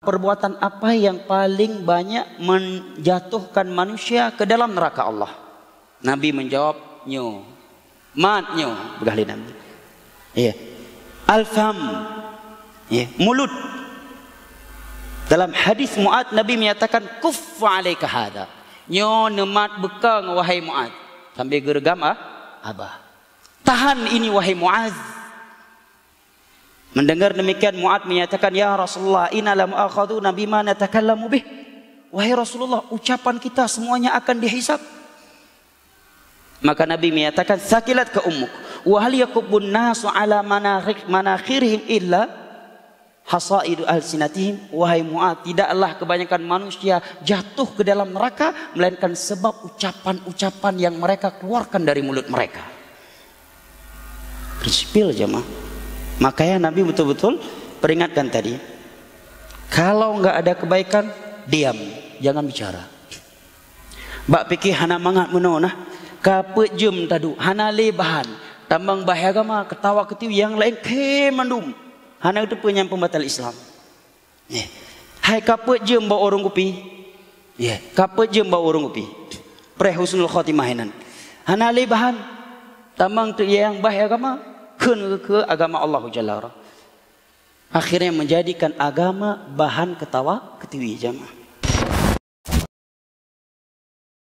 Perbuatan apa yang paling banyak menjatuhkan manusia ke dalam neraka Allah? Nabi menjawab, nyo. Mat nyo, begali Nabi. Ya. Al-fam. Ya, mulut. Dalam hadis Mu'ad, Nabi menyatakan kuffa alaika hada. Nyo nemat bekang wahai Mu'ad. Sambil gergam abah. Tahan ini wahai Mu'ad. Mendengar demikian Mu'ad menyatakan, ya Rasulullah, inna lam akhaduna bima natakallamu bih. Wahai Rasulullah, ucapan kita semuanya akan dihisab. Maka Nabi menyatakan, sakilat ka ummuk wa hal yakubun nasu ala manakhirihim illa hasaidu alsinatihim. Wahai Mu'ad, tidaklah kebanyakan manusia jatuh ke dalam neraka melainkan sebab ucapan-ucapan yang mereka keluarkan dari mulut mereka. Prinsipil jemaah. Makanya Nabi betul-betul peringatkan tadi, kalau nggak ada kebaikan, diam, jangan bicara. Bak pikir hana mangat menonah, kapet jem tadu, hana lebahan, tambang bahaya agama, ketawa ketiwi yang lain ke mandum. Hana itu punya pembatal Islam. Hai kapet jem bawa orang kopi, kapet jem bawa orang kopi. Prehusnul khotimahinan. Hana lebahan, tambang tu yang bahaya agama. Ke agama Allah Jalla. Akhirnya menjadikan agama bahan ketawa ketiwi jamaah.